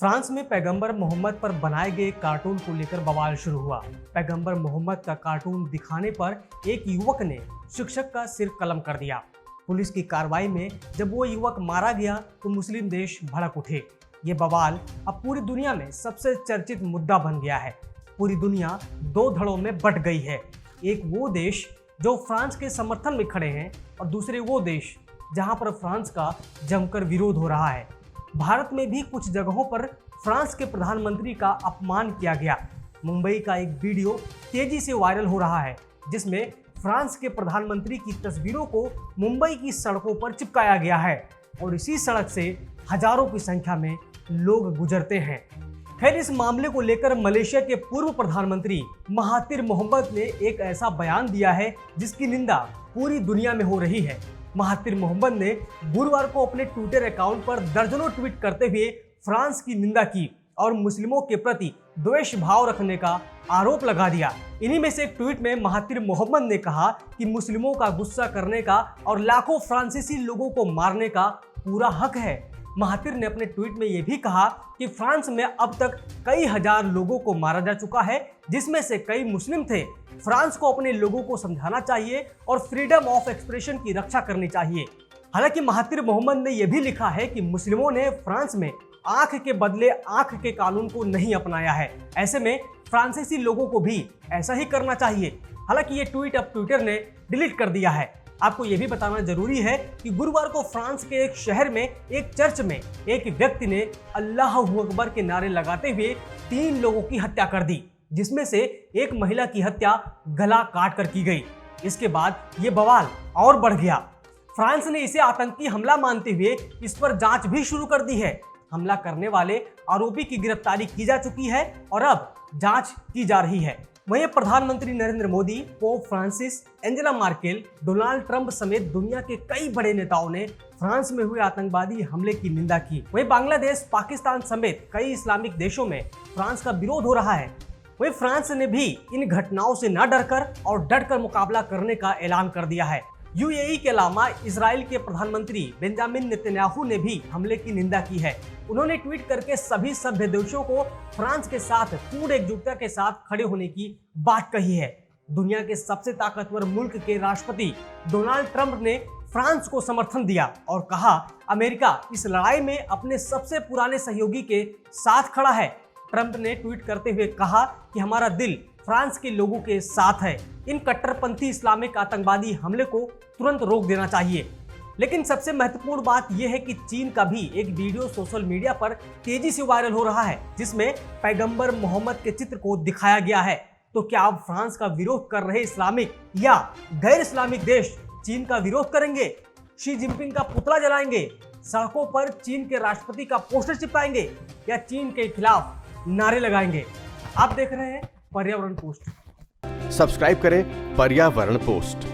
France में पैगंबर मोहम्मद पर बनाए गए कार्टून को लेकर बवाल शुरू हुआ। पैगंबर मोहम्मद का कार्टून दिखाने पर एक युवक ने शिक्षक का सिर कलम कर दिया। पुलिस की कार्रवाई में जब वो युवक मारा गया तो मुस्लिम देश भड़क उठे। ये बवाल अब पूरी दुनिया में सबसे चर्चित मुद्दा बन गया है। पूरी दुनिया दो धड़ों में बंट गई है। एक वो देश जो फ्रांस के समर्थन में खड़े हैं और दूसरे वो देश जहां पर फ्रांस का जमकर विरोध हो रहा है। भारत में भी कुछ जगहों पर फ्रांस के प्रधानमंत्री का अपमान किया गया। मुंबई का एक वीडियो तेजी से वायरल हो रहा है जिसमें फ्रांस के प्रधानमंत्री की तस्वीरों को मुंबई की सड़कों पर चिपकाया गया है और इसी सड़क से हजारों की संख्या में लोग गुजरते हैं। खैर, इस मामले को लेकर मलेशिया के पूर्व प्रधानमंत्री महातिर मोहम्मद ने एक ऐसा बयान दिया है जिसकी निंदा पूरी दुनिया में हो रही है। महातिर मोहम्मद ने गुरुवार को अपने ट्विटर अकाउंट पर दर्जनों ट्वीट करते हुए फ्रांस की निंदा की और मुस्लिमों के प्रति द्वेष भाव रखने का आरोप लगा दिया। इन्हीं में से एक ट्वीट में महातिर मोहम्मद ने कहा कि मुस्लिमों का गुस्सा करने का और लाखों फ्रांसीसी लोगों को मारने का पूरा हक है। महातिर ने अपने ट्वीट में यह भी कहा कि फ्रांस में अब तक कई हजार लोगों को मारा जा चुका है जिसमें से कई मुस्लिम थे। फ्रांस को अपने लोगों को समझाना चाहिए और फ्रीडम ऑफ एक्सप्रेशन की रक्षा करनी चाहिए। हालांकि महातिर मोहम्मद ने यह भी लिखा है कि मुस्लिमों ने फ्रांस में आंख के बदले आंख के कानून को नहीं अपनाया है। ऐसे में फ्रांसीसी लोगों को भी ऐसा ही करना चाहिए। हालांकि ये ट्वीट अब ट्विटर ने डिलीट कर दिया है। आपको यह भी बताना जरूरी है कि गुरुवार को फ्रांस के एक शहर में एक चर्च में एक व्यक्ति ने अल्लाह अकबर के नारे लगाते हुए 3 लोगों की हत्या कर दी, जिसमें से एक महिला की हत्या गला काट कर की गई। इसके बाद ये बवाल और बढ़ गया। फ्रांस ने इसे आतंकी हमला मानते हुए इस पर जांच भी शुरू कर दी है। हमला करने वाले आरोपी की गिरफ्तारी की जा चुकी है और अब जांच की जा रही है। वहीं प्रधानमंत्री Narendra Modi, pope Francis, Angela Merkel, Donald Trump समेत दुनिया के कई बड़े नेताओं ने फ्रांस में हुए आतंकवादी हमले की निंदा की। वहीं बांग्लादेश, पाकिस्तान समेत कई इस्लामिक देशों में फ्रांस का विरोध हो रहा है। वहीं फ्रांस ने भी इन घटनाओं से न डरकर और डटकर मुकाबला करने का ऐलान कर दिया है। यूएई के अलावा इजराइल के प्रधानमंत्री बेंजामिन नेतन्याहू ने भी हमले की निंदा की है। उन्होंने ट्वीट करके सभी सभ्य देशों को फ्रांस के साथ पूर्ण एकजुटता के साथ खड़े होने की बात कही है। दुनिया के सबसे ताकतवर मुल्क के राष्ट्रपति डोनाल्ड ट्रंप ने फ्रांस को समर्थन दिया और कहा, अमेरिका इस लड़ाई में अपने सबसे पुराने सहयोगी के साथ खड़ा है। ट्रंप ने ट्वीट करते हुए कहा कि हमारा दिल फ्रांस के लोगों के साथ है। इन कट्टरपंथी इस्लामिक आतंकवादी हमले को तुरंत रोक देना चाहिए। लेकिन सबसे महत्वपूर्ण बात यह है कि चीन का भी एक वीडियो सोशल मीडिया पर तेजी से वायरल हो रहा है जिसमें पैगंबर मोहम्मद के चित्र को दिखाया गया है। तो क्या अब फ्रांस का विरोध कर रहे इस्लामिक या गैर इस्लामिक देश चीन का विरोध करेंगे? शी जिनपिंग का पुतला जलाएंगे, सड़कों पर चीन के राष्ट्रपति का पोस्टर चिपकाएंगे या चीन के खिलाफ नारे लगाएंगे? आप देख रहे हैं पर्यावरण पोस्ट। सब्सक्राइब करें पर्यावरण पोस्ट।